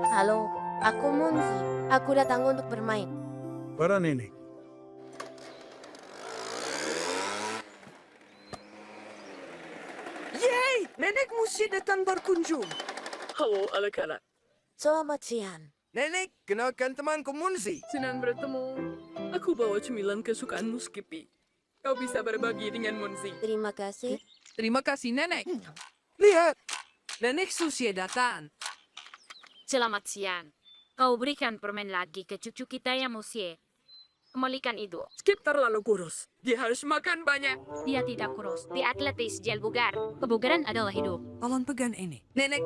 Halo, aku Munzi. Aku datang untuk bermain. Para nenek. Yeay! Nenek Musi datang berkunjung. Halo anak-anak, Selamat siang. Nenek, kenalkan temanku Munzi. senang bertemu. Aku bawa cemilan kesukaanmu Skippy. Kau bisa berbagi dengan Monzi. Terima kasih. Terima kasih, Nenek. Lihat, Nenek Susi datang. Selamat siang. Kau berikan permen lagi ke cucu kita yang musie. Kembalikan itu. Skip terlalu kurus. Dia harus makan banyak. Dia tidak kurus. Dia atletis, gel bugar. Kebugaran adalah hidup. Tolong pegang ini. Nenek,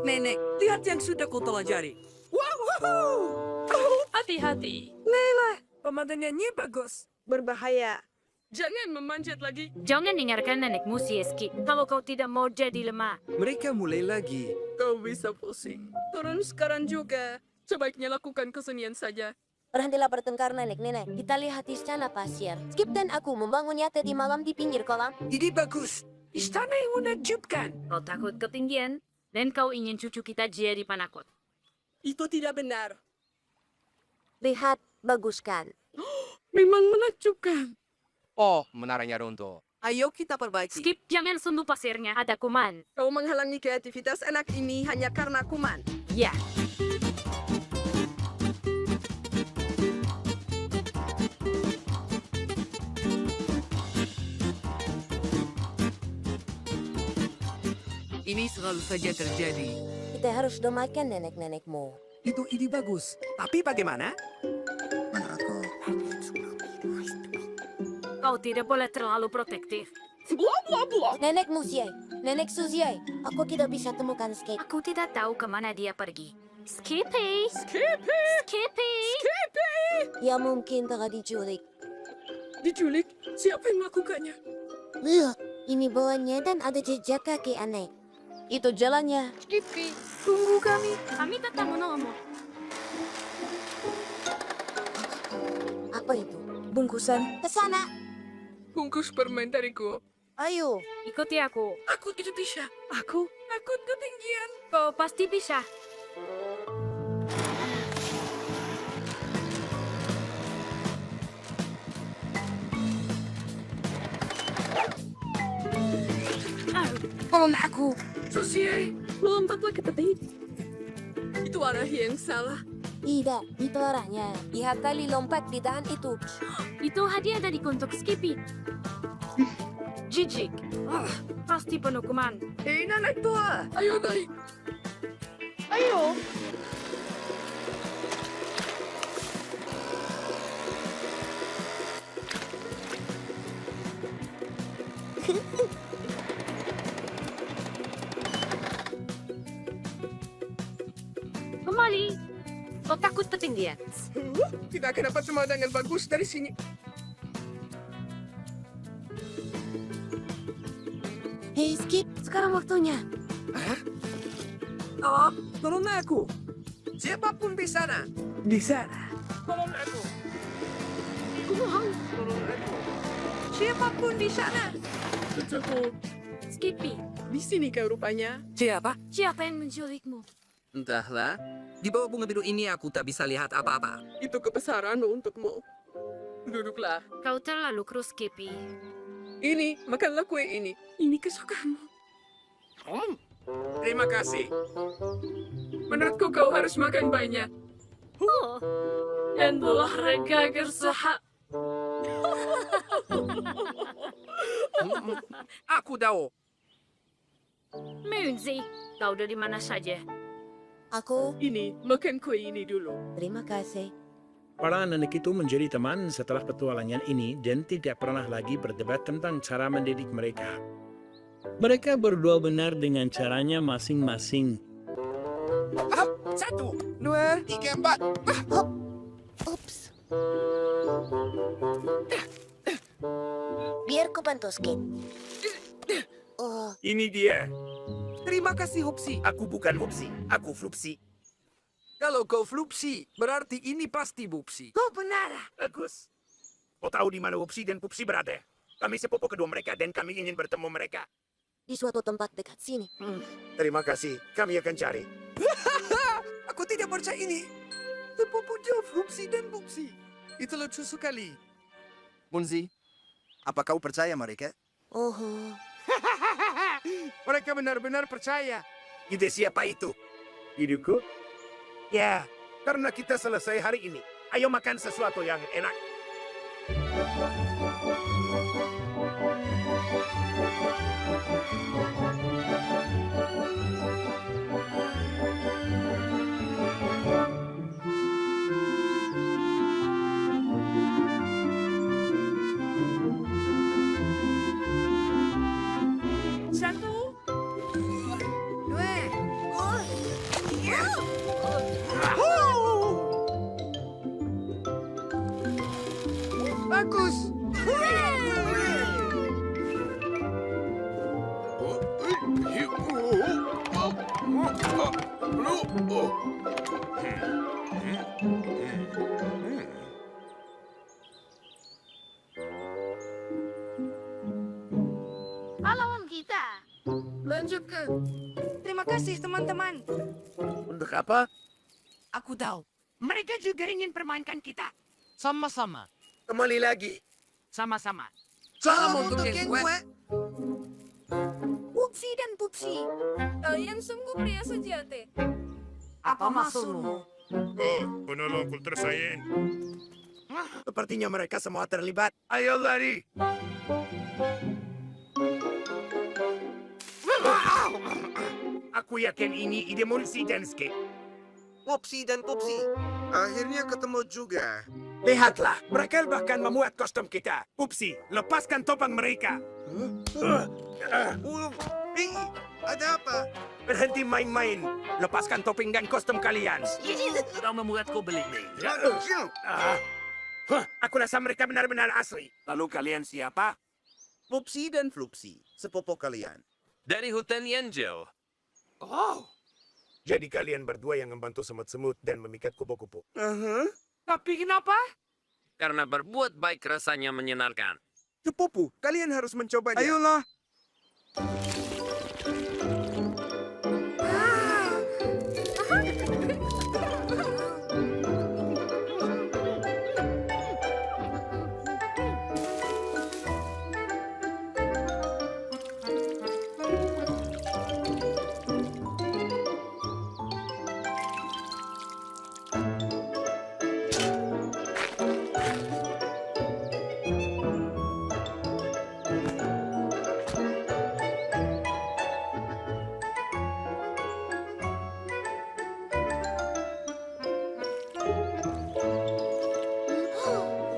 lihat yang sudah ku pelajari. Wow! Hati-hati. Leila, pemandangannya bagus. Berbahaya. Jangan memanjat lagi. Jangan dengarkan nenek musie skip. Kalau kau tidak mau jadi lemah. Mereka mulai lagi. Kau bisa pusing. Turun sekarang juga. Sebaiknya lakukan kesenian saja. Berhentilah bertengkar nenek-nenek. Kita lihat istana pasir. Skip dan aku membangunnya tadi malam di pinggir kolam. Ini bagus. Istana yang menakjubkan. Kau takut ketinggian. Dan kau ingin cucu kita jadi penakut. Itu tidak benar. Lihat, bagus kan? Memang menakjubkan. Oh, menaranya runtuh. Ayo kita perbaiki. Skip, jangan sentuh pasirnya. Ada kuman. Kau menghalangi kreativitas anak ini hanya karena kuman. Ya. Ini selalu saja terjadi. Kita harus damaikan nenek-nenekmu. Itu ide bagus. Tapi bagaimana? Kau tidak boleh terlalu protektif. Blah blah blah. Nenek Musie, Nenek Suzie, aku tidak bisa temukan Skip. Aku tidak tahu kemana dia pergi. Skippy! Skippy! Skippy! Skippy! Ya mungkin telah diculik. Diculik? Siapa yang melakukannya? Lihat, ini bawahnya dan ada jejak kaki aneh. Itu jalannya. Skippy, tunggu kami. Kami tetap menunggumu. Apa itu? Bungkusan. Ke sana. Bungkus permen dariku. Ayo. Ikuti aku. Aku tidak bisa. Aku takut ketinggian. Kau pasti bisa. Tolong aku. Susie, lompatlah ke tepi. Itu arah yang salah. Tidak, itu arahnya. Lihat kali lompat di dahan itu. Itu hadiah dari untuk Skippy. Jijik. Pasti penuh kuman. Hei, nenek tua. Ayo naik. Ayo. Kembali. Kau takut ketinggian. Kita akan dapat pemandangan bagus dari sini. Hei Skip, sekarang waktunya. Oh, tolong aku. Siapapun di sana. Di sana. Tolong aku. Tolong aku. Siapapun di sana. Cucuku, Skippy, di sini kau rupanya. Siapa? siapa yang menculikmu? Entahlah. Di bawah bunga biru ini aku tak bisa lihat apa-apa. Itu kebesaran untukmu. Duduklah. Kau terlalu kurus, Skippy. Ini, makanlah kue ini. Ini kesukaanmu. Terima kasih. Menurutku kau harus makan banyak. Oh, dan olahraga agar sehat. Aku tahu. Munzi, kau dari mana saja? Aku, Ini, makan kue ini dulu. terima kasih. Para nenek itu menjadi teman setelah petualangan ini dan tidak pernah lagi berdebat tentang cara mendidik mereka. Mereka berdua benar dengan caranya masing-masing. Satu, 2, 3, 4. Ups. Biar ku bantu Skip. Oh, Ini dia. terima kasih Hupsi. Aku bukan Hupsi, aku Flupsi. Kalau kau Flupsi, berarti ini pasti Bupsi. Kau benar. Bagus. Kau tahu di mana Hupsi dan Pupsi berada? Kami sepupu kedua mereka dan kami ingin bertemu mereka. di suatu tempat dekat sini. Terima kasih. Kami akan cari. Aku tidak percaya ini. Sepupu Joe, Flupsi dan Pupsi. Itu lucu sekali. Munzi, apa kau percaya mereka? Oh, Mereka benar-benar percaya. Ide siapa itu? Iduku, Ya, karena kita selesai hari ini. Ayo makan sesuatu yang enak. Satu, dua, bagus. Pahlawan kita. Lanjutkan. Terima kasih teman-teman. Untuk apa? Aku tahu. Mereka juga ingin permainkan kita. Sama-sama. Kembali lagi. Sama-sama. Salam untuk yang kuat. Pupsi dan Pupsi. Kalian sungguh pria sejati. Apa maksudmu? Penolong kultur sains. Sepertinya mereka semua terlibat. Ayo lari. Aku yakin ini ide Munsi dan Skip. Popsi dan Popsi. Akhirnya ketemu juga. Lihatlah, mereka bahkan memuat kostum kita. Upsi, lepaskan topeng mereka. Ada apa? Berhenti main-main. Lepaskan topeng dan kostum kalian. Kau membuatku beli nih. Aku rasa mereka benar-benar asli. Lalu kalian siapa? Popsi dan Flupsi, sepupu kalian. Dari hutan Yanjel. Oh. Jadi kalian berdua yang membantu semut-semut dan memikat kupu-kupu. Tapi kenapa? Karena berbuat baik rasanya menyenangkan. Sepupu, kalian harus mencobanya. Ayolah.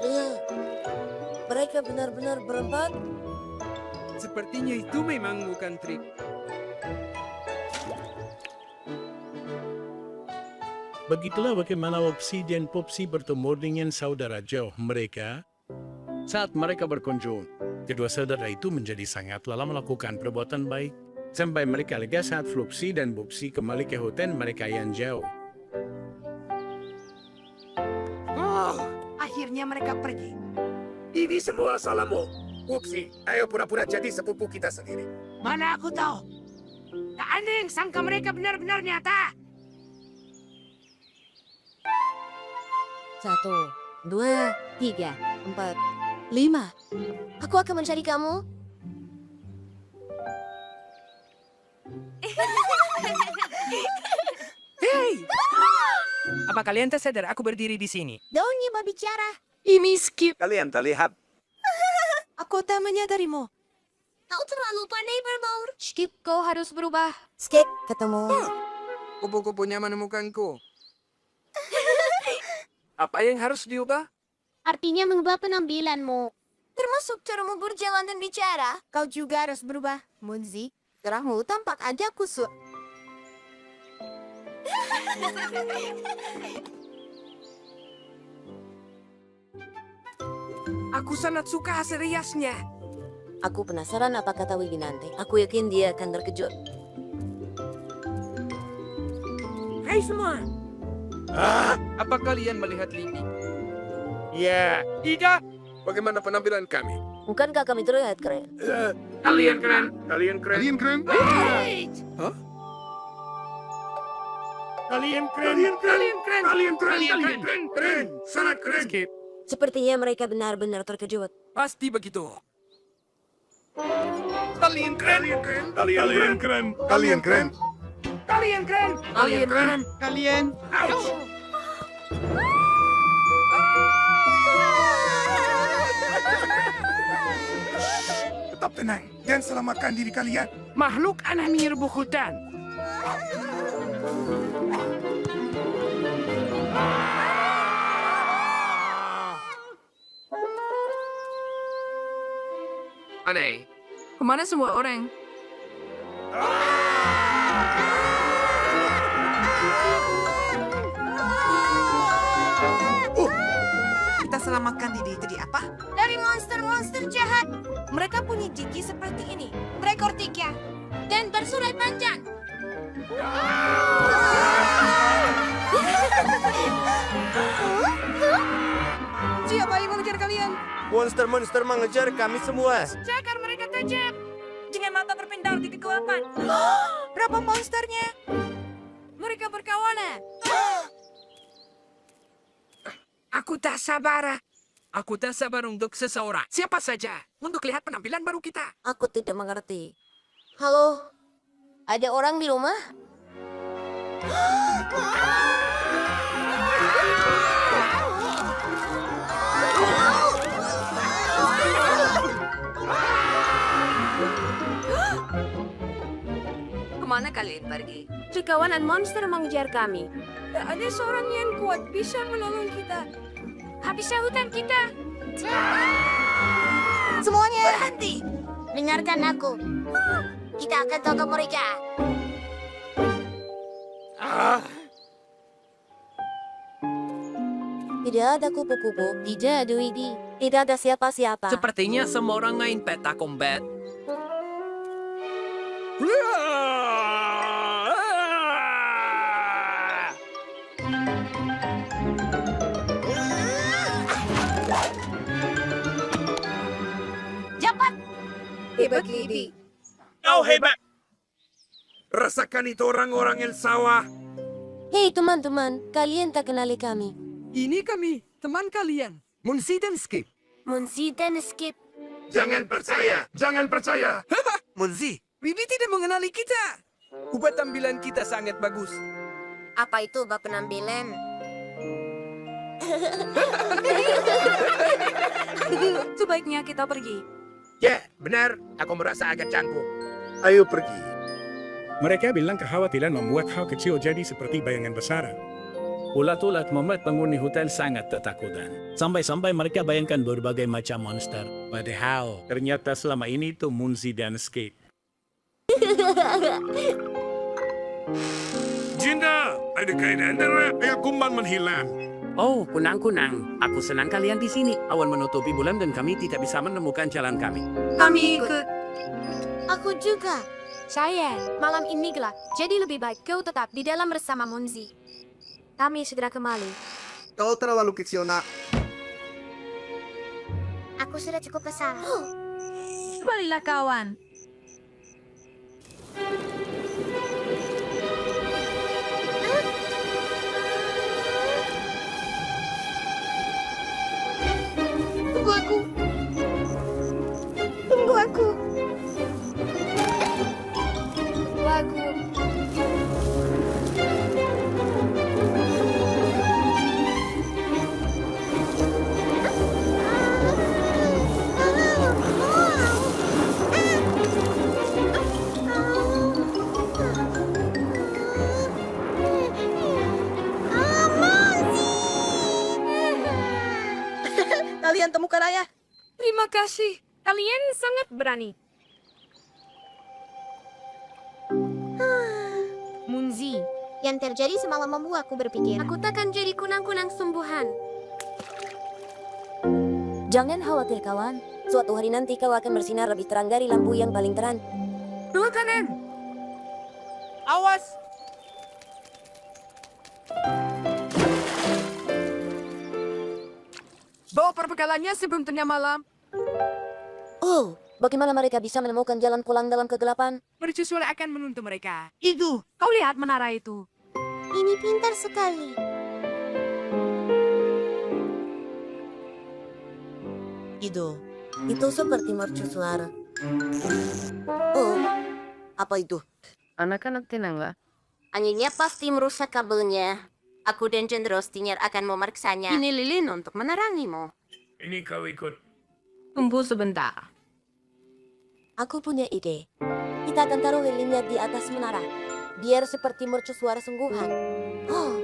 lihat. Mereka benar-benar berempat. Sepertinya itu memang bukan trik. begitulah bagaimana Popsi dan Popsi bertemu dengan saudara jauh mereka. Saat mereka berkunjung, kedua saudara itu menjadi sangat lelah melakukan perbuatan baik. Sampai mereka lega saat Flupsi dan Popsi kembali ke hutan mereka yang jauh. Akhirnya mereka pergi. Ini semua salahmu. Upsi, ayo pura-pura jadi sepupu kita sendiri. Mana aku tahu. Tak ada yang sangka mereka benar-benar nyata. 1, 2, 3, 4, 5. Aku akan mencari kamu. Hei! Apa kalian tak sadar aku berdiri di sini? Daunnya berbicara. Ini Skip. Kalian terlihat. Aku tak menyadarimu. Kau terlalu pandai berbaur. Skip, kau harus berubah. Skip, ketemu. Kupu-kupunya menemukanku. Apa yang harus diubah? Artinya mengubah penampilanmu. Termasuk caramu berjalan dan bicara. Kau juga harus berubah. Munzi, gerahmu tampak aja kusut. Aku sangat suka hasil riasnya. Aku penasaran apa kata Wibi nanti. Aku yakin dia akan terkejut. Hai semua. Apa kalian melihat Libby? Ya, Tidak. Bagaimana penampilan kami? Bukankah kami terlihat keren? Kalian keren. Kalian keren. Kalian keren. Hah? Kalian keren. Kalian keren. Kalian keren. Kalian keren. Kalian keren. Keren. Sangat keren. Skip. Sepertinya mereka benar-benar terkejut. Pasti begitu. Kalian keren. Kalian keren. Kalian keren. Kalian keren. Kalian keren. Kalian keren. Kalian. Ouch. Tetap tenang dan selamatkan diri kalian. Makhluk aneh menyerbu hutan. Aneh. Kemana semua orang? Kita selamatkan diri dari apa? Dari monster-monster jahat. Mereka punya gigi seperti ini. Berekor 3. Dan bersurat panjang. Siapa yang mengejar kalian? Monster-monster mengejar kami semua. Cakar mereka tajam. Dengan mata berpindah di kegelapan. Berapa monsternya? Mereka berkawanan. Aku tak sabar. Aku tak sabar untuk seseorang. Siapa saja. Untuk lihat penampilan baru kita. Aku tidak mengerti. Halo? Ada orang di rumah? Kemana kalian pergi? Kawanan monster mengejar kami. Ada seorang yang kuat bisa menolong kita. Habisnya hutan kita. Semuanya berhenti. Dengarkan aku. Kita akan tangkap mereka. Tidak ada kupu-kupu. Tidak ada Widi. Tidak ada siapa-siapa. Sepertinya semua orang main peta combat. Cepat. Hebat Lidi. Kau hebat. Rasakan itu orang-orang El Sawah. Hei teman-teman, kalian tak kenali kami. Ini kami, teman kalian. Munsi dan Skip. Munsi dan Skip. Jangan percaya. Jangan percaya. Munzi, Bibi tidak mengenali kita. Ubah tampilan kita sangat bagus. Apa itu bab penampilan? Sebaiknya kita pergi. Ya, benar. Aku merasa agak canggung. Ayo pergi. Mereka bilang kekhawatiran membuat hal kecil jadi seperti bayangan besar. Ulat-ulat membuat penghuni hutan sangat ketakutan. Sampai-sampai mereka bayangkan berbagai macam monster. Padahal, ternyata selama ini itu Munzi dan Skate. Jinda, ada kain antara yang kumbang menghilang. Oh, kunang-kunang. Aku senang kalian di sini. Awan menutupi bulan dan kami tidak bisa menemukan jalan kami. Kami ikut. Aku juga. Sayang, malam ini gelap, jadi lebih baik kau tetap di dalam bersama Munzi. Kami segera kembali. kau terlalu kecil nak. Aku sudah cukup besar. Kembalilah kawan. Tunggu aku. Tunggu aku. Tunggu aku. Kalian temukan ayah. Terima kasih. Kalian sangat berani. Munzi, yang terjadi semalam membuatku berpikir, aku takkan jadi kunang-kunang sungguhan. Jangan khawatir kawan. Suatu hari nanti kau akan bersinar lebih terang dari lampu yang paling terang. Dua kanan. Awas. Bawa perbekalannya sebelum tengah malam. Oh, Bagaimana mereka bisa menemukan jalan pulang dalam kegelapan? Mercusuar akan menuntut mereka. Itu, kau lihat menara itu. Ini pintar sekali. Itu seperti mercusuar. Oh, apa itu? Anak-anak tenang lah. Anjingnya pasti merusak kabelnya. Aku dan Jendrostinger akan memeriksanya. Ini lilin untuk menerangimu. Ini kau ikut. Tunggu sebentar. Aku punya ide. Kita akan taruh lilinnya di atas menara. Biar seperti mercusuar sungguhan. Oh,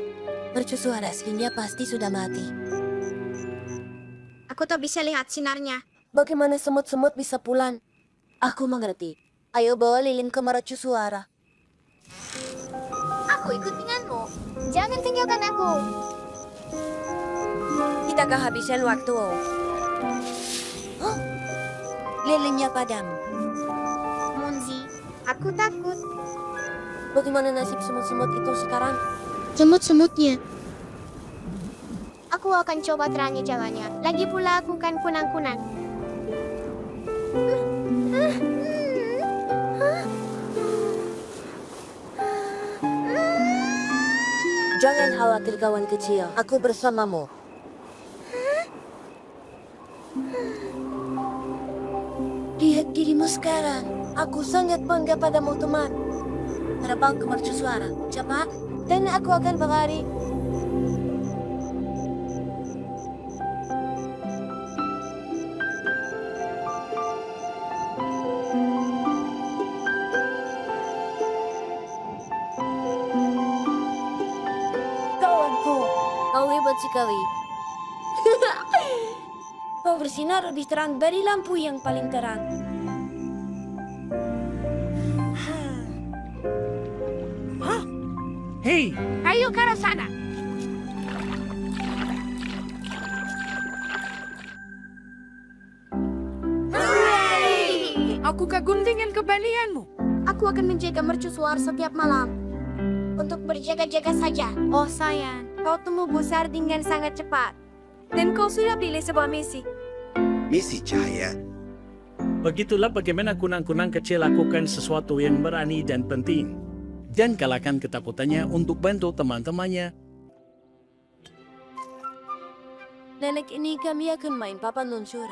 mercusuar aslinya pasti sudah mati. Aku tak bisa lihat sinarnya. Bagaimana semut-semut bisa pulang? Aku mengerti. Ayo bawa lilin ke mercusuara. Aku ikut denganmu. Jangan tinggalkan aku. Kita kehabisan waktu. Oh, lilinnya padam. Monzi, aku takut. Bagaimana nasib semut-semut itu sekarang? Semut-semutnya. Aku akan coba terangi jalannya. Lagi pula aku kan kunang-kunang. Jangan khawatir kawan kecil, aku bersamamu. Lihat dirimu sekarang. Aku sangat bangga padamu, teman. Terbang ke mercusuara, cepat, dan aku akan berlari. Kawanku, kau hebat sekali. Kau bersinar lebih terang dari lampu yang paling terang. Hei, Ayo ke arah sana. Aku kagum dengan keberanianmu. Aku akan menjaga mercusuar setiap malam. Untuk berjaga-jaga saja. Oh sayang, kau tumbuh besar dengan sangat cepat. Dan kau sudah pilih sebuah misi. Misi cahaya. begitulah bagaimana kunang-kunang kecil lakukan sesuatu yang berani dan penting. Dan kalahkan ketakutannya untuk bantu teman-temannya. Nenek ini kami akan main papan luncur.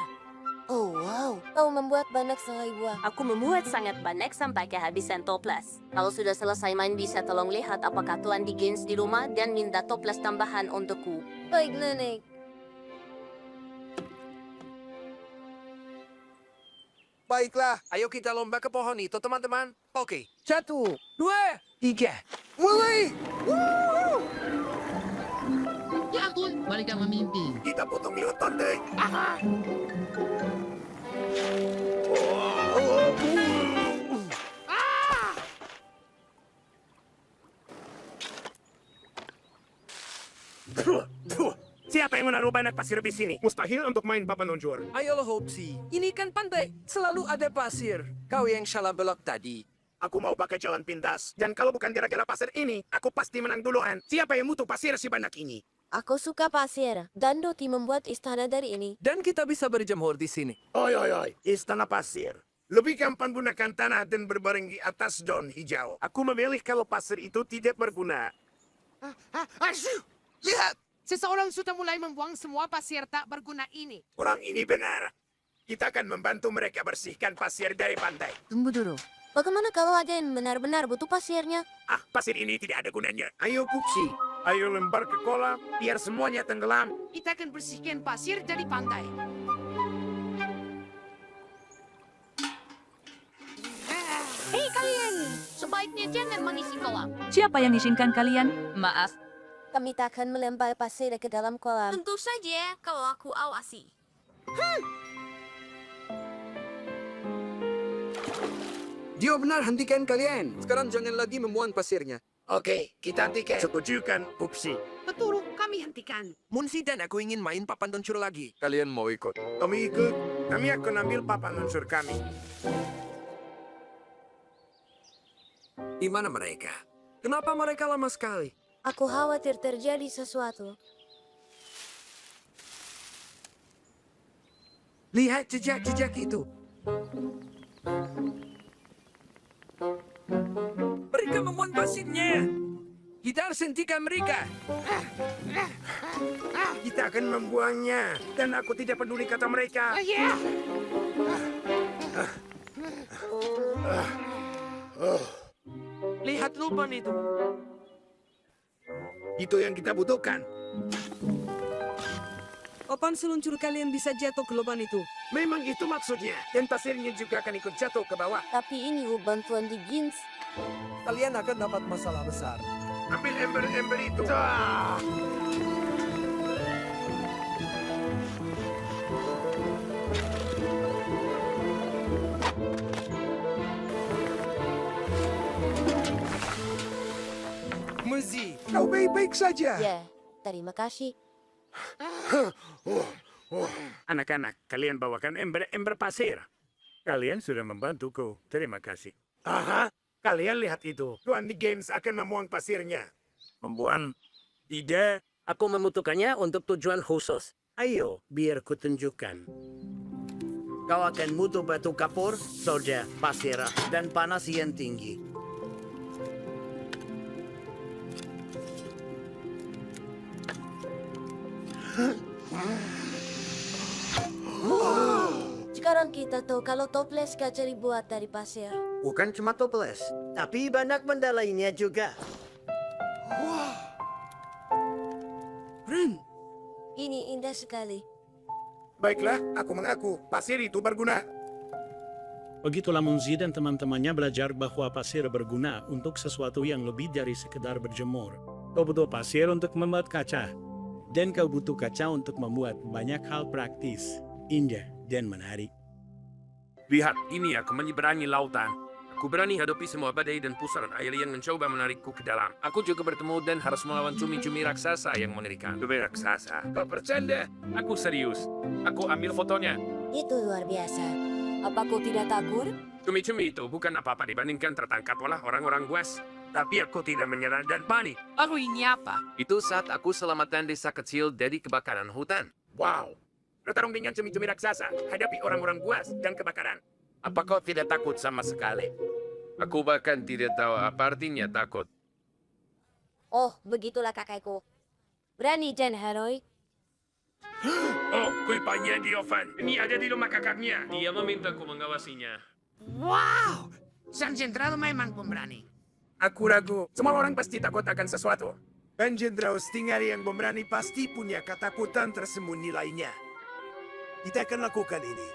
Oh wow, kau membuat banyak selai buah. Aku membuat sangat banyak sampai kehabisan toples. Kalau sudah selesai main bisa tolong lihat apakah Tuan Dickens di rumah dan minta toples tambahan untukku. Baik nenek. Baiklah, ayo kita lomba ke pohon itu, teman-teman. Oke. 1, 2, 3. Mulai! Ya ampun, mereka memimpi. Kita potong lewat deh. Siapa yang menaruh banyak pasir di sini? Mustahil untuk main papan luncur. Ayolah, Hopsi. Ini kan pantai. Selalu ada pasir. Kau yang salah belok tadi. Aku mau pakai jalan pintas. Dan kalau bukan gara-gara pasir ini, aku pasti menang duluan. Siapa yang butuh pasir sebanyak ini? Aku suka pasir. Dan Doti membuat istana dari ini. Dan kita bisa berjemur di sini. Oi, oi, oi. Istana pasir. Lebih gampang gunakan tanah dan berbaring di atas daun hijau. Aku memilih kalau pasir itu tidak berguna. Lihat! Seseorang sudah mulai membuang semua pasir tak berguna ini. Orang ini benar. Kita akan membantu mereka bersihkan pasir dari pantai. Tunggu dulu. Bagaimana kalau ada yang benar-benar butuh pasirnya? Ah, pasir ini tidak ada gunanya. Ayo, Pupsi. Ayo lempar ke kolam, biar semuanya tenggelam. Kita akan bersihkan pasir dari pantai. Hei kalian, sebaiknya jangan mengisi kolam. Siapa yang izinkan kalian? Maaf. Kami tak akan melempar pasir ke dalam kolam. Tentu saja kalau aku awasi. Dia benar, hentikan kalian. Sekarang jangan lagi memuang pasirnya. Oke, kita hentikan. Setujukan, Pupsi. Betul, kami hentikan. Munsi dan aku ingin main papan luncur lagi. Kalian mau ikut? Kami ikut. Kami akan ambil papan luncur kami. Di mana mereka? Kenapa mereka lama sekali? Aku khawatir terjadi sesuatu. Lihat jejak-jejak itu. Mereka memuat pasirnya. Kita harus hentikan mereka. Kita akan membuangnya. Dan aku tidak peduli kata mereka. Lihat lubang itu. Itu yang kita butuhkan. Kapan seluncur kalian bisa jatuh ke lubang itu? Memang itu maksudnya. Dan pasirnya juga akan ikut jatuh ke bawah. Tapi ini bantuan di Gins. Kalian akan dapat masalah besar. Ambil ember-ember itu. Muzi, kau baik-baik saja. Ya, terima kasih. Anak-anak, kalian bawakan ember-ember pasir. Kalian sudah membantuku. Terima kasih. Aha, kalian lihat itu. Tuan di Games akan memuang pasirnya. Membuang? Tidak. Aku membutuhkannya untuk tujuan khusus. Ayo, biar kutunjukkan. Kau akan butuh batu kapur, soja, pasir, dan panas yang tinggi. Sekarang kita tahu kalau toples kaca dibuat dari pasir. Bukan cuma toples, tapi banyak benda lainnya juga. Ini indah sekali. Baiklah, aku mengaku. Pasir itu berguna. Begitulah Munzi dan teman-temannya belajar bahwa pasir berguna untuk sesuatu yang lebih dari sekedar berjemur. Kau butuh pasir untuk membuat kaca. Dan kau butuh kaca untuk membuat banyak hal praktis, indah, dan menarik. Lihat, ini aku menyeberangi lautan. Aku berani hadapi semua badai dan pusaran air yang mencoba menarikku ke dalam. Aku juga bertemu dan harus melawan cumi-cumi raksasa yang mengerikan. Cumi raksasa. Kau bercanda? Aku serius. Aku ambil fotonya. Itu luar biasa. Apa kau tidak takut? Cumi-cumi itu bukan apa-apa dibandingkan tertangkap oleh orang-orang West. Tapi aku tidak menyerah dan panik. Lalu ini apa? Itu saat aku selamatkan desa kecil dari kebakaran hutan. Wow. Bertarung dengan cumi-cumi raksasa. Hadapi orang-orang buas dan kebakaran. Apa kau tidak takut sama sekali? Aku bahkan tidak tahu apa artinya takut. Oh, begitulah kakakku. Berani dan heroik. Oh, kulpanya di oven. Ini ada di rumah kakaknya. Dia memintaku mengawasinya. Wow. Sang Jenderal memang pemberani. Aku ragu. Semua orang pasti takut akan sesuatu. Dan Jenderal Stinger yang pemberani pasti punya ketakutan tersembunyi lainnya. Kita akan lakukan ini.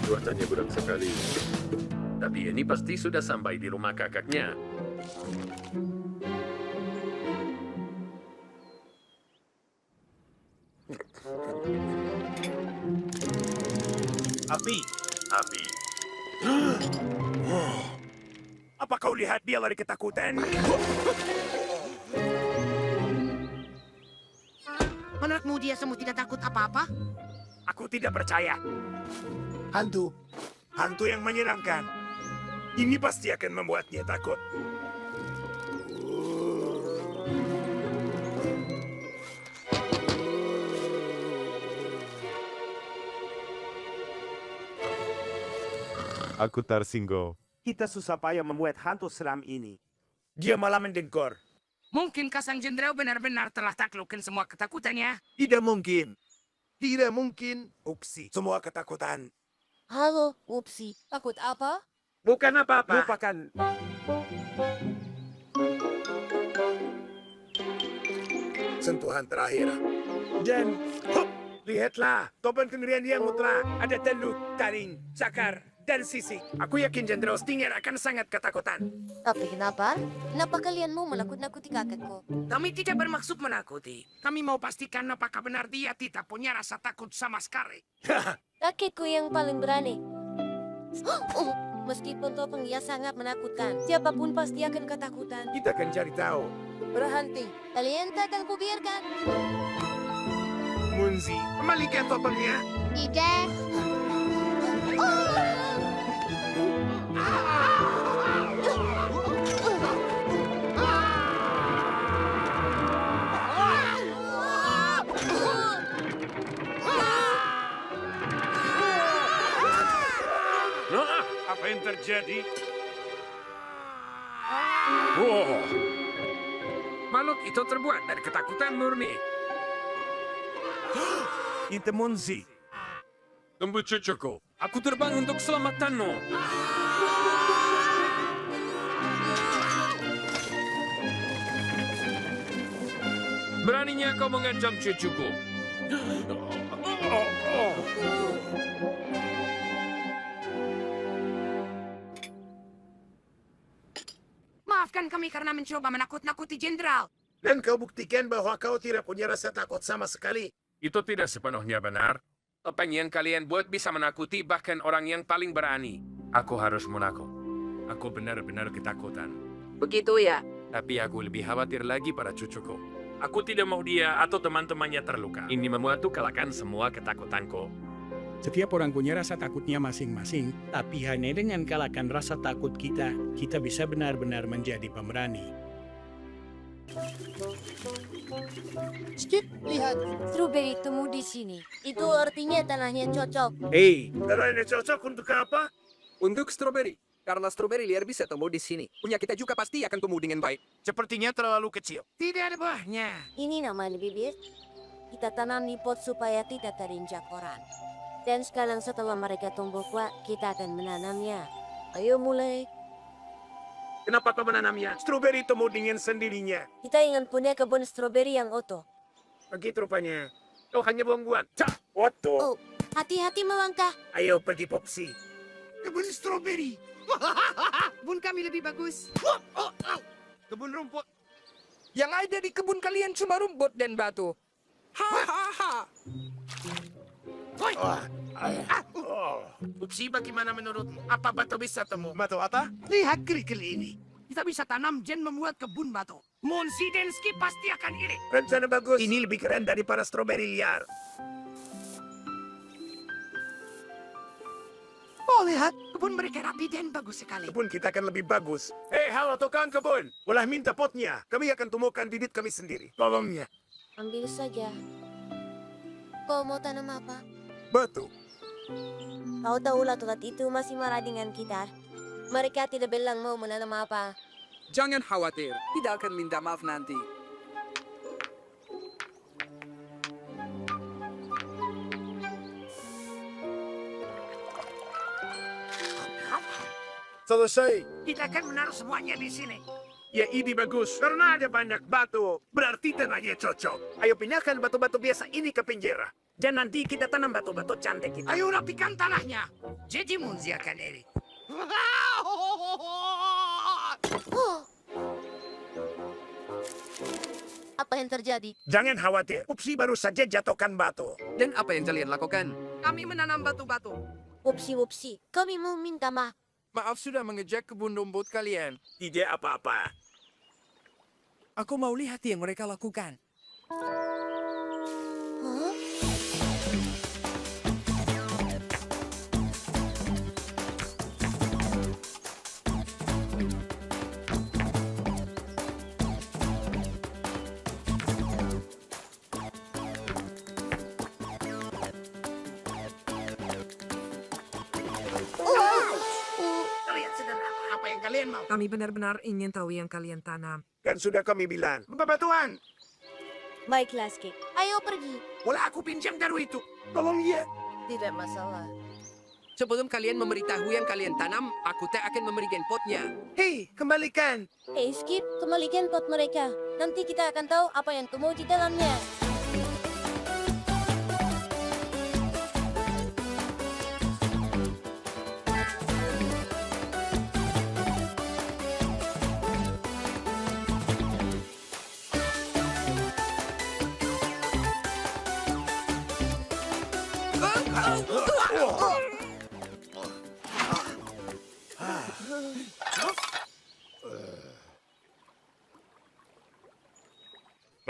Cuacanya buruk sekali. Tapi ini pasti sudah sampai di rumah kakaknya. Api. Api. Apa kau lihat dia lari ketakutan? Menurutmu dia semua tidak takut apa-apa? Aku tidak percaya. Hantu. Hantu yang menyenangkan. Ini pasti akan membuatnya takut. Aku tersinggung. Kita susah payah membuat hantu seram ini. Dia malah mendengkur. Mungkinkah Sang Jenderal benar-benar telah taklukkan semua ketakutannya? Tidak mungkin. Tidak mungkin. Uksi. Semua ketakutan. Halo, Upsi. Takut apa? Bukan apa-apa. Lupakan. Sentuhan terakhir. Dan, hop, lihatlah. Topan kengerian yang mutlak. Ada teluk, taring, cakar, dan sisik. Aku yakin Jenderal Stinger akan sangat ketakutan. Tapi kenapa? Kenapa kalian mau menakut-nakuti kakakku? Kami tidak bermaksud menakuti. Kami mau pastikan apakah benar dia tidak punya rasa takut sama sekali. Kakekku yang paling berani. Oh, meskipun topeng dia sangat menakutkan, siapapun pasti akan ketakutan. Kita akan cari tahu. Berhenti. Kalian tak akan kubiarkan. Munzi. Kembalikan topengnya. Tidak. Nah, apa yang terjadi? Wow. Makhluk itu terbuat dari ketakutan murni. Itu Munzi. Tunggu cucuku, aku terbang untuk keselamatanmu. Beraninya kau mengancam cucuku. Maafkan kami karena mencoba menakut-nakuti Jenderal. Dan kau buktikan bahwa kau tidak punya rasa takut sama sekali. Itu tidak sepenuhnya benar. Apa yang kalian buat bisa menakuti bahkan orang yang paling berani. Aku harus menakut. Aku benar-benar ketakutan. Begitu ya? Tapi aku lebih khawatir lagi pada cucuku. Aku tidak mau dia atau teman-temannya terluka. Ini membuatku kalahkan semua ketakutanku. Setiap orang punya rasa takutnya masing-masing, tapi hanya dengan kalahkan rasa takut kita, kita bisa benar-benar menjadi pemberani. Skip, lihat. Strawberry tumbuh di sini. Itu artinya tanahnya cocok. Hei, Darahnya cocok untuk apa? Untuk stroberi. Karena stroberi liar bisa tumbuh di sini. Punya kita juga pasti akan tumbuh dengan baik. Sepertinya terlalu kecil. Tidak ada buahnya. Ini namanya bibit. Kita tanam di pot supaya tidak terinjak orang. Dan sekarang setelah mereka tumbuh kuat, kita akan menanamnya. Ayo mulai. Kenapa kau menanamnya? Stroberi tumbuh dengan sendirinya. Kita ingin punya kebun stroberi yang utuh. Begitu rupanya. Kau hanya buang-buang. Cak, foto. Oh, hati-hati melangkah. Ayo pergi Popsi. Kebun stroberi. Kebun kami lebih bagus. Kebun rumput. Yang ada di kebun kalian cuma rumput dan batu. Hahaha. Popsi, bagaimana menurutmu? Apa batu bisa temu? Batu apa? Lihat kerikil ini. Kita bisa tanam Jen membuat kebun batu. Munsi dan Skip pasti akan iri. Rencana bagus. Ini lebih keren daripada stroberi liar. Oh, lihat. Kebun mereka rapi dan bagus sekali. Kebun kita akan lebih bagus. Hei, halo tukang kebun. Boleh minta potnya. Kami akan tumbuhkan bibit kami sendiri. Tolongnya. Ambil saja. Kau mau tanam apa? Batu. Kau tahu ulat-ulat itu masih marah dengan kita. Mereka tidak bilang mau menanam apa. Jangan khawatir. Tidak akan minta maaf nanti. Selesai. Kita akan menaruh semuanya di sini. Ya, ini bagus. Karena ada banyak batu, berarti tanahnya cocok. Ayo pindahkan batu-batu biasa ini ke penjara. Dan nanti kita tanam batu-batu cantik kita. Ayo rapikan tanahnya. Jadi Munzi akan iri. Oh. Apa yang terjadi? Jangan khawatir. Upsi baru saja jatuhkan batu. Dan apa yang kalian lakukan? Kami menanam batu-batu. Wupsi, kami mau minta maaf. Maaf sudah mengejek kebun rumput kalian. Tidak apa-apa. Aku mau lihat yang mereka lakukan. Hah? Kalian sedang apa yang kalian mau? Kami benar-benar ingin tahu yang kalian tanam. Kan sudah kami bilang. Bebatuan. Baiklah, Skip. Ayo pergi. Boleh aku pinjam daru itu? Tolong ya. Tidak masalah. Sebelum kalian memberitahu yang kalian tanam, aku tak akan memberikan potnya. Hei, kembalikan. Hey, Skip, kembalikan pot mereka. Nanti kita akan tahu apa yang tumbuh di dalamnya.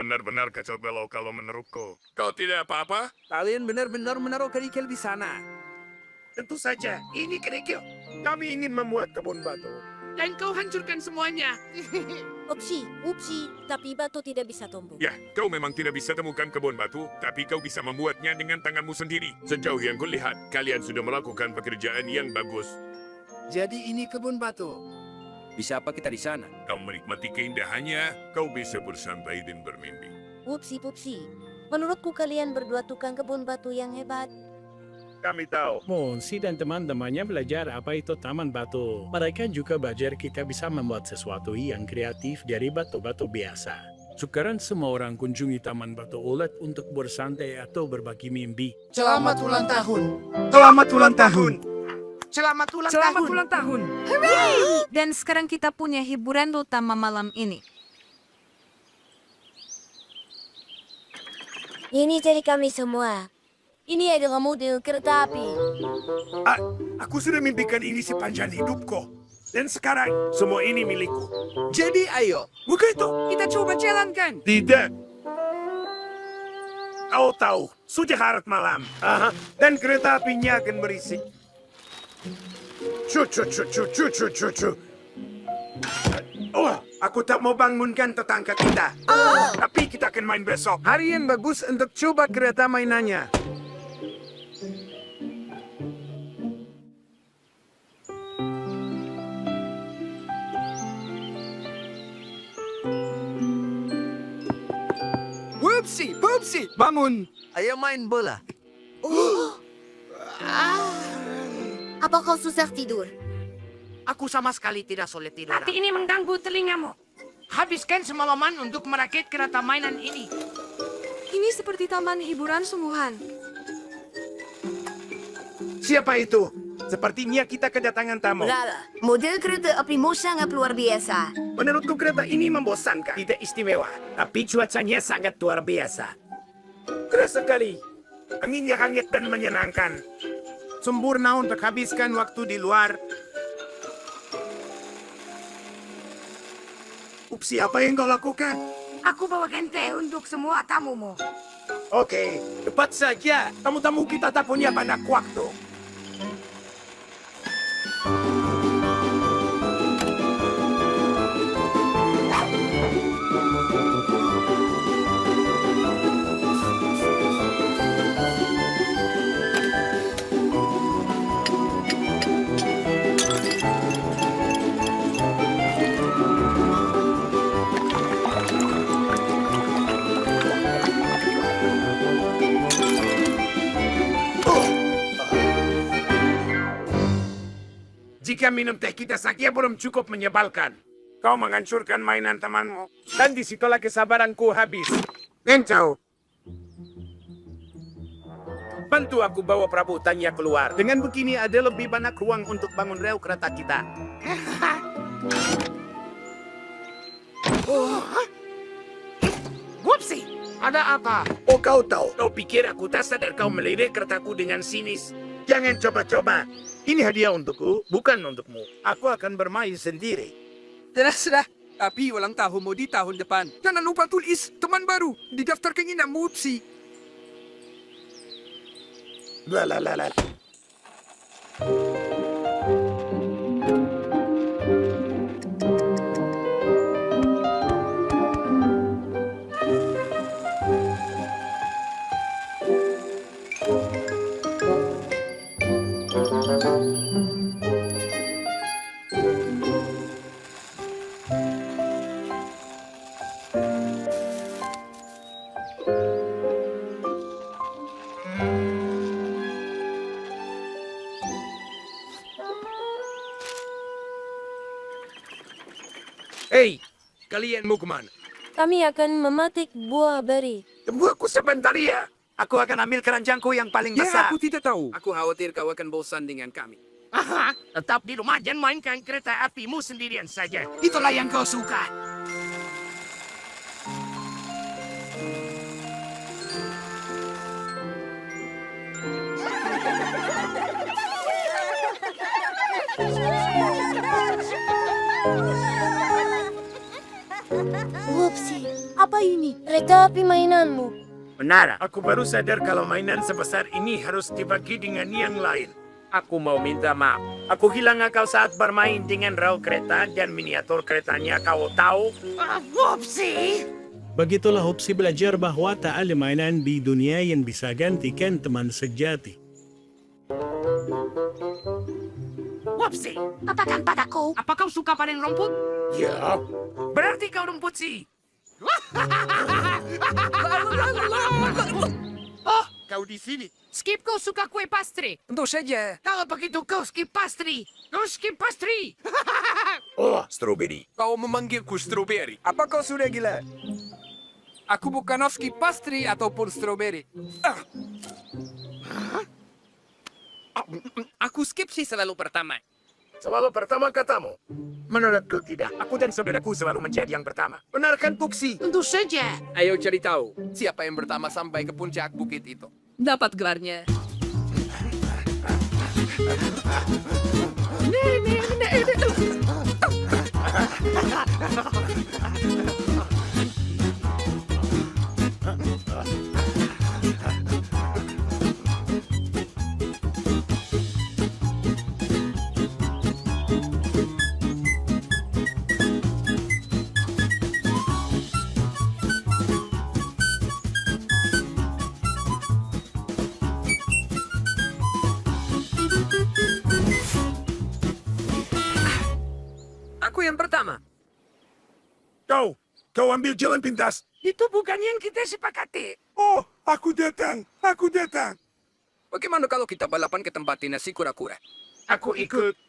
benar-benar kacau balau kalau menurutku. Kau tidak apa-apa? Kalian benar-benar menaruh kerikil di sana. Tentu saja, ini kerikil. Kami ingin membuat kebun batu. Dan kau hancurkan semuanya. Upsi, tapi batu tidak bisa tumbuh. Ya, kau memang tidak bisa temukan kebun batu, tapi kau bisa membuatnya dengan tanganmu sendiri. Sejauh yang kulihat, kalian sudah melakukan pekerjaan yang bagus. Jadi ini kebun batu. Bisa apa kita di sana? Kau menikmati keindahannya, kau bisa bersantai dan bermimpi. Pupsi. Menurutku kalian berdua tukang kebun batu yang hebat. Kami tahu. Monsi dan teman-temannya belajar apa itu taman batu. Mereka juga belajar kita bisa membuat sesuatu yang kreatif dari batu-batu biasa. Sekarang semua orang kunjungi taman batu ulet untuk bersantai atau berbagi mimpi. Selamat ulang tahun. Selamat ulang tahun. Selamat ulang Selamat tahun. ulang tahun. Dan sekarang kita punya hiburan utama malam ini. Ini dari kami semua. Ini adalah model kereta api. Aku sudah mimpikan ini sepanjang hidupku. Dan sekarang, semua ini milikku. Jadi ayo. Bukan itu. Kita coba jalankan. Tidak. Kau tahu, sudah harap malam. Dan kereta apinya akan berisik. Cu. Oh, aku tak mau bangunkan tetangga kita. Tapi kita akan main besok. Hari yang bagus untuk coba kereta mainannya. Pupsi, bangun. Ayo main bola. Apa kau susah tidur? Aku sama sekali tidak sulit tidur. Nanti ini mengganggu telingamu. Habiskan semalaman untuk merakit kereta mainan ini. Ini seperti taman hiburan sungguhan. Siapa itu? Sepertinya kita kedatangan tamu. Lala, model kereta apimu sangat luar biasa. Menurutku kereta ini membosankan. Tidak istimewa, tapi cuacanya sangat luar biasa. Keras sekali. Anginnya hangat dan menyenangkan. Sempurna untuk habiskan waktu di luar. Upsi, apa yang kau lakukan? Aku bawakan teh untuk semua tamumu. Oke, cepat saja. Tamu-tamu kita tak punya banyak waktu. Jika minum teh kita saja belum cukup menyebalkan. Kau menghancurkan mainan temanmu. Dan disitulah kesabaranku habis. Lencau. Bantu aku bawa perabotannya keluar. Dengan begini ada lebih banyak ruang untuk bangun rel kereta kita. Whoopsie, ada apa? Oh, kau tahu. Kau pikir aku tak sadar kau melirik keretaku dengan sinis. Jangan coba-coba. Ini hadiah untukku, bukan untukmu. Aku akan bermain sendiri. Sudah. Tapi ulang tahunmu di tahun depan. Jangan lupa tulis teman baru di daftar keinginanmu, Upsi. Lalalala. Hei, kalian mau kemana? Kami akan memetik buah beri. Tunggu aku sebentar ya. Aku akan ambil keranjangku yang paling Ya, besar. aku tidak tahu. Aku khawatir kau akan bosan dengan kami. Tetap di rumah dan mainkan kereta apimu sendirian saja. Itulah yang kau suka. Whoopsie, apa ini? Rekapi mainanmu. Benar. Aku baru sadar kalau mainan sebesar ini harus dibagi dengan yang lain. Aku mau minta maaf. Aku hilang akal saat bermain dengan rel kereta dan miniatur keretanya kau tahu. Whoopsie! Begitulah Hopsi belajar bahwa tak ada mainan di dunia yang bisa gantikan teman sejati. Whoopsie! Katakan padaku. Apa kau suka panen rumput? Ya, Berarti kau rumput sih. oh, kau di sini. Skip kau suka kue pastry. Tentu saja. Kalau begitu kau skip pastry. Kau skip pastry. Oh, strawberry. Kau memanggilku strawberry. Apa kau sudah gila? Aku bukan skip pastry ataupun strawberry. Aku skip sih selalu pertama. Selalu pertama katamu. Menurutku tidak. Aku dan saudaraku selalu menjadi yang pertama. Benar kan, Puksi? Tentu saja. Ayo cari tahu, siapa yang pertama sampai ke puncak bukit itu? Dapat gelarnya. Aku yang pertama. Kau ambil jalan pintas. Itu bukan yang kita sepakati. Oh, aku datang. Bagaimana kalau kita balapan ke tempat nasi kura-kura? Aku ikut.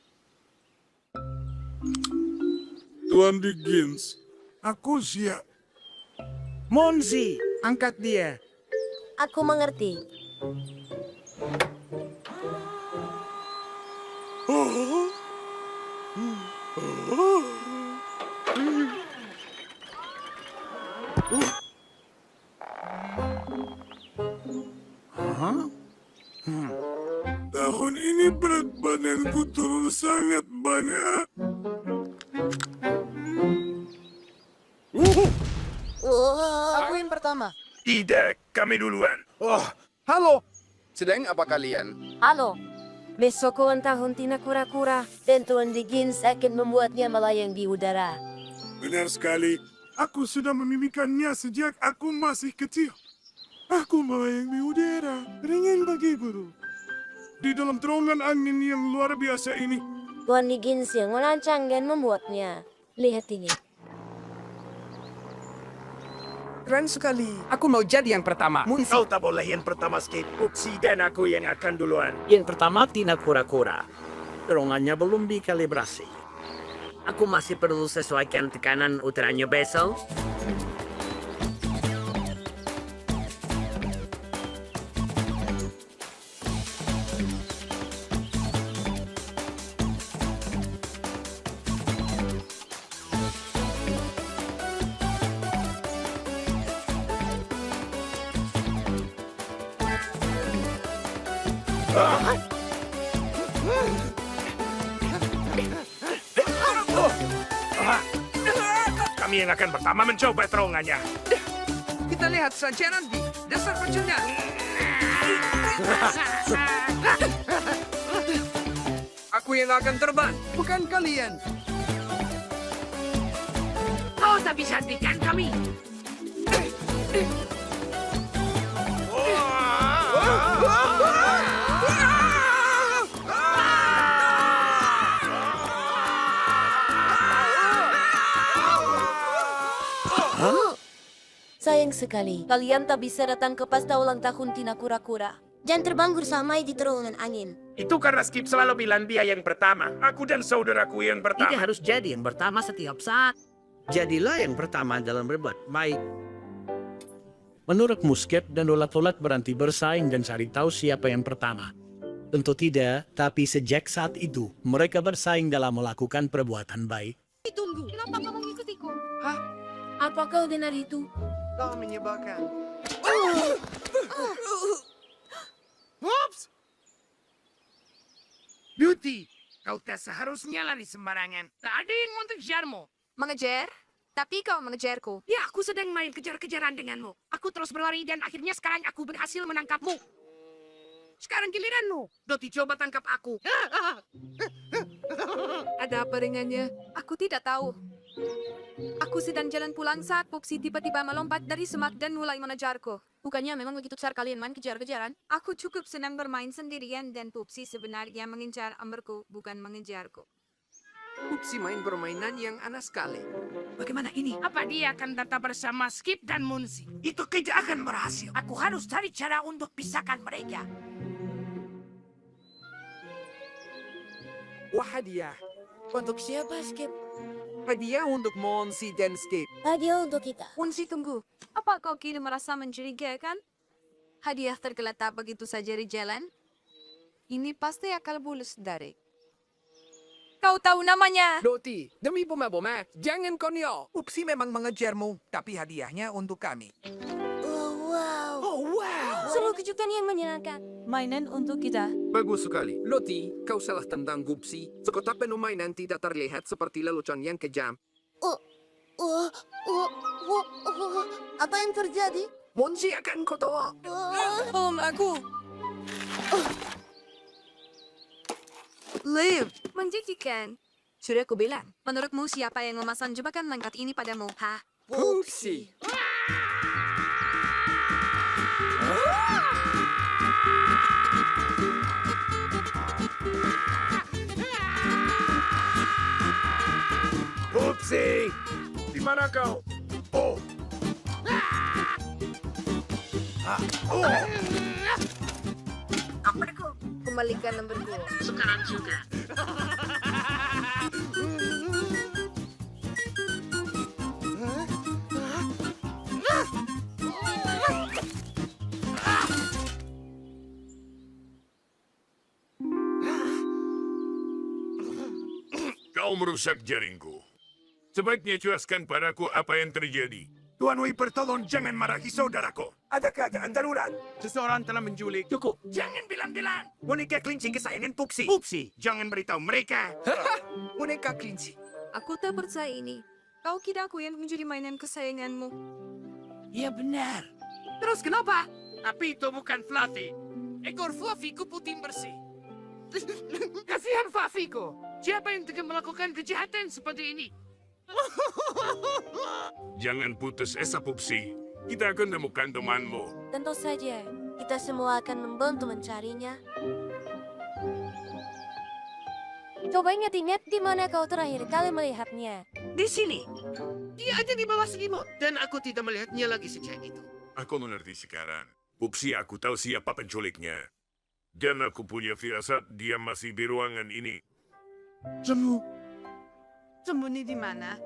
Tuan Dickens. Aku siap. Monzi, angkat dia. Aku mengerti. Tahun ini berat badanku turun sangat banyak. Aku yang pertama. Tidak, kami duluan. Oh, halo. Sedang apa kalian? Halo. Besok ulang tahun Tina Kura-Kura dan Tuan Dickens akan membuatnya melayang di udara. Benar sekali. Aku sudah memimpikannya sejak aku masih kecil. Aku melayang di udara, ringan bagi guru. Di dalam terowongan angin yang luar biasa ini. Tuan Dickens yang merancang dan membuatnya. Lihat ini. Keren sekali. Aku mau jadi yang pertama. Kau tak boleh yang pertama, Skip. Puksi dan aku yang akan duluan. Yang pertama Tina Kura-Kura. Terowongannya belum dikalibrasi. Aku masih perlu sesuaikan tekanan uteranya besok. Kami yang akan pertama mencoba terowongannya. Kita lihat saja nanti. Dasar pecunda. Aku yang akan terbang, bukan kalian. Kau tak bisa hentikan kami. Sayang sekali, kalian tak bisa datang ke pesta ulang tahun Tina Kura-Kura. Jangan terbang bersamai di terowongan angin. Itu karena Skip selalu bilang dia yang pertama. Aku dan saudaraku yang Tidak pertama. harus jadi yang pertama setiap saat. Jadilah yang pertama dalam berbuat baik. Menurutmu Skip dan ulat-ulat berhenti bersaing dan cari tahu siapa yang pertama? Tentu tidak, tapi sejak saat itu mereka bersaing dalam melakukan perbuatan baik. Tunggu, kenapa kamu mengikutiku? Hah? Apa kau dengar itu? Kau menyebalkan. Whoops! Beauty, kau tak seharusnya lari sembarangan. Tak ada yang untuk jarmu. Mengejar? Tapi kau mengejarku. Ya, aku sedang main kejar-kejaran denganmu. Aku terus berlari dan akhirnya sekarang aku berhasil menangkapmu. Sekarang giliranmu. Doti, coba tangkap aku. Ada apa dengannya? Aku tidak tahu. Aku sedang jalan pulang saat Pupsi tiba-tiba melompat dari semak dan mulai mengejarku. Bukannya memang begitu besar kalian main kejar-kejaran? Aku cukup senang bermain sendirian dan Pupsi sebenarnya mengincar Amberku, bukan mengejarku. Pupsi main permainan yang aneh sekali. Bagaimana ini? Apa dia akan datang bersama Skip dan Munsi? Itu tidak akan berhasil. Aku harus cari cara untuk pisahkan mereka. Wah, hadiah. Untuk siapa, Skip? Hadiah untuk Monsi dan Skip. Hadiah untuk kita. Unsi, tunggu. Apa kau kira merasa mencurigakan? Hadiah tergeletak begitu saja di jalan? Ini pasti akal bulus dari. Kau tahu namanya? Doti, demi boma-boma, jangan konyol. Pupsi memang mengejarmu, tapi hadiahnya untuk kami. Oh, wow. Oh, wow! Sungguh kejutan yang menyenangkan. Mainan untuk kita. Bagus sekali. Loti, kau salah tentang Pupsi. Sekotak permainan tidak terlihat seperti lelucon yang kejam. Apa yang terjadi? Monsi akan kotor. Tolong aku. Liv, menjijikan. Sudah aku bilang. Menurutmu siapa yang memasang jebakan langkat ini padamu? Hah? Pupsi. Pupsi! Di mana kau? Oh! Amberku. Kembalikan nomorku. Sekarang juga. Kau merusak jaringku. Sebaiknya jelaskan padaku apa yang terjadi. Tuan Wiper, tolong jangan marahi saudaraku. Ada keadaan darurat. Seseorang telah menculik. Cukup. Jangan bilang-bilang. Boneka kelinci kesayangan Pupsi. Pupsi, jangan beritahu mereka. Boneka kelinci. Aku tak percaya ini. Kau kira aku yang menjadi mainan kesayanganmu. Ya benar. Terus kenapa? Tapi itu bukan Fluffy. Ekor Fluffy-ku putih bersih. Kasihan Fluffy-ku. Siapa yang tega melakukan kejahatan seperti ini? Jangan putus asa, Pupsi. Kita akan menemukan temanmu. Tentu saja, kita semua akan membantu mencarinya. Coba ingat-ingat di mana kau terakhir kali melihatnya. Di sini. Dia ada di bawah selimut. Dan aku tidak melihatnya lagi sejak itu. Aku mengerti sekarang. Pupsi, aku tahu siapa penculiknya. Dan aku punya firasat dia masih di ruangan ini. Sembunyi di mana?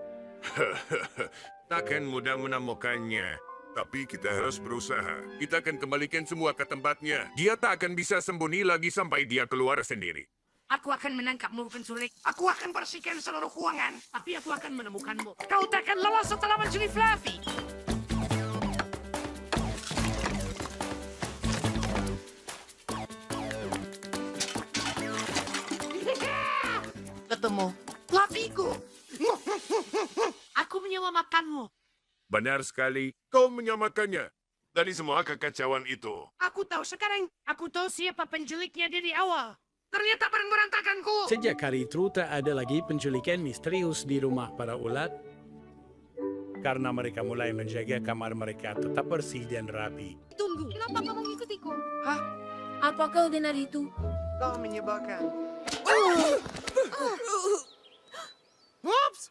Takkan mudah menemukannya. Tapi kita harus berusaha. Kita akan kembalikan semua ke tempatnya. Dia tak akan bisa sembunyi lagi sampai dia keluar sendiri. Aku akan menangkapmu, penculik. Aku akan bersihkan seluruh ruangan. Tapi aku akan menemukanmu. Kau takkan lolos setelah mencuri Fluffy. Ketemu. Fluffy-ku. Aku menyelamatkanmu. Benar sekali, kau menyamakannya. Dari semua kekacauan itu. Aku tahu sekarang. Aku tahu siapa penculiknya dari awal. Ternyata barang berantakanku. Sejak hari itu tak ada lagi penculikan misterius di rumah para ulat karena mereka mulai menjaga kamar mereka tetap bersih dan rapi. Tunggu, kenapa kamu mengikutiku? Apa kau dengar itu? Kau menyebalkan. Whoops!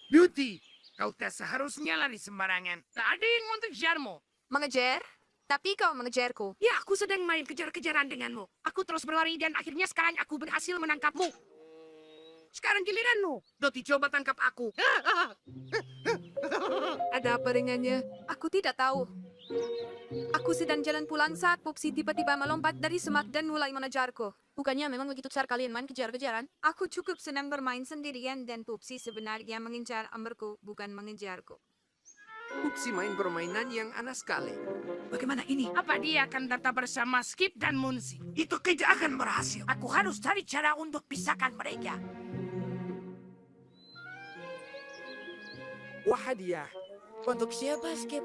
Beauty, kau tak seharusnya lari sembarangan. Tak ada yang mengejarmu. Mengejar? Tapi kau mengejarku. Ya, aku sedang main kejar-kejaran denganmu. Aku terus berlari dan akhirnya sekarang aku berhasil menangkapmu. Sekarang giliranmu. Doti, coba tangkap aku. Ada apa dengannya? Aku tidak tahu. Aku sedang jalan pulang saat Pupsi tiba-tiba melompat dari semak dan mulai mengejarku. Bukannya memang begitu besar kalian main kejar-kejaran? Aku cukup senang bermain sendirian dan Pupsi sebenarnya mengincar Amberku, bukan mengejarku. Pupsi main permainan yang aneh sekali. Bagaimana ini? Apa dia akan datang bersama Skip dan Munsi? Itu tidak akan berhasil. Aku harus cari cara untuk pisahkan mereka. Wah, hadiah. Untuk siapa, Skip?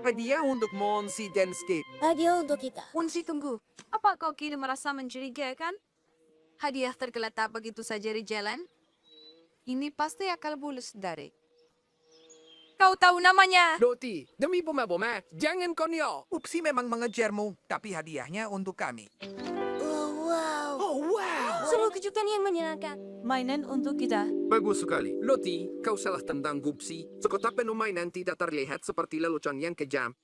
Hadiah untuk Monsi dan Skip. Hadiah untuk kita. Wonsi, tunggu. Apa kau kini merasa mencurigakan? Hadiah tergeletak begitu saja di jalan? Ini pasti akal bulus dari. Kau tahu namanya? Doti, demi boma-boma, jangan konyol. Pupsi memang mengejarmu, tapi hadiahnya untuk kami. Oh, wow. Oh, wow! Sungguh kejutan yang menyenangkan. Mainan untuk kita. Bagus sekali. Loti, kau salah tentang Gupsi. Sekotak permainan tidak terlihat seperti lelucon yang kejam.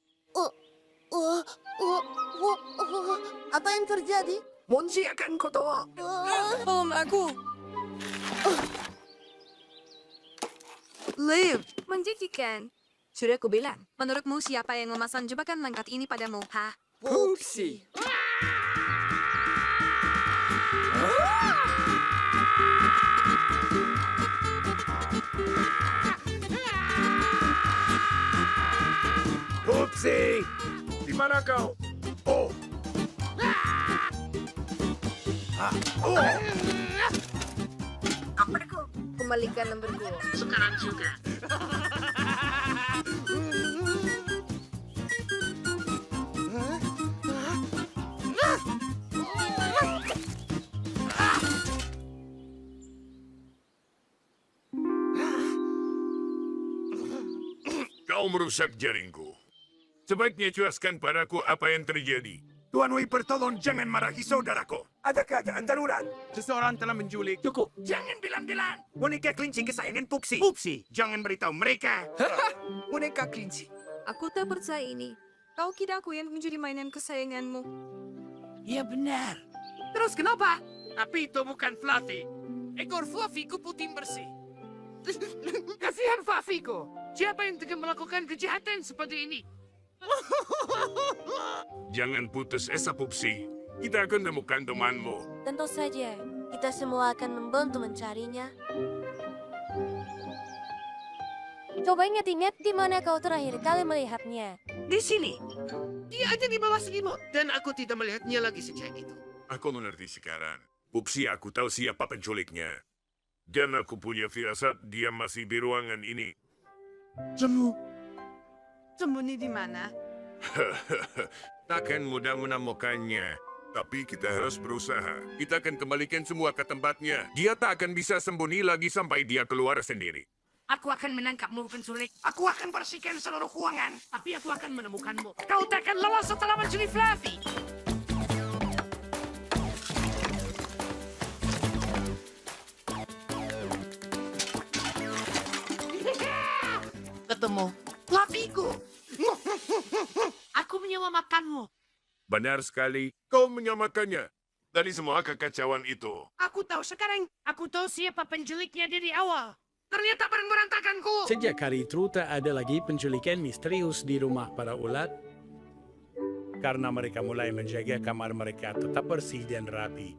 Apa yang terjadi? Monsi akan kotor. Tolong aku. Liv, menjijikan. Sudah aku bilang, menurutmu siapa yang memasang jebakan langkat ini padamu? Hah? Pupsi. Pupsi! Di mana kau? Oh! Oh! Kembalikan nomorku. Sekarang juga. Kau merusak jaringku. Sebaiknya jelaskan padaku apa yang terjadi. Tuan Wiper, tolong jangan marahi saudaraku. Ada keadaan darurat. Seseorang telah menculik. Cukup. Jangan bilang-bilang. Boneka kelinci kesayangan Pupsi. Pupsi. Jangan beritahu mereka. Boneka kelinci. Aku tak percaya ini. Kau kira aku yang menjadi mainan kesayanganmu. Ya benar. Terus kenapa? Tapi itu bukan Fluffy. Ekor Fluffy ku putih bersih. Kasihan Fafiko. Siapa yang tega melakukan kejahatan seperti ini? Jangan putus asa, Pupsi. Kita akan temukan temanmu. Tentu saja, kita semua akan membantu mencarinya. Coba ingat-ingat di mana kau terakhir kali melihatnya. Di sini. Dia ada di bawah selimut. Dan aku tidak melihatnya lagi sejak itu. Aku mengerti sekarang. Pupsi, aku tahu siapa penculiknya. Dan aku punya firasat dia masih di ruangan ini. Sembunyi di mana? Takkan mudah menemukannya. Tapi kita harus berusaha. Kita akan kembalikan semua ke tempatnya. Dia tak akan bisa sembunyi lagi sampai dia keluar sendiri. Aku akan menangkapmu, penculik. Aku akan bersihkan seluruh ruangan. Tapi aku akan menemukanmu. Kau tak akan lolos setelah mencuri Fluffy. Ketemu. Fluffyku. Aku menyelamatkanmu. Benar sekali, kau menyamakannya dari semua kekacauan itu. Aku tahu sekarang. Aku tahu siapa penculiknya dari awal. Ternyata barang berantakanku. Sejak hari itu tak ada lagi penculikan misterius di rumah para ulat karena mereka mulai menjaga kamar mereka tetap bersih dan rapi.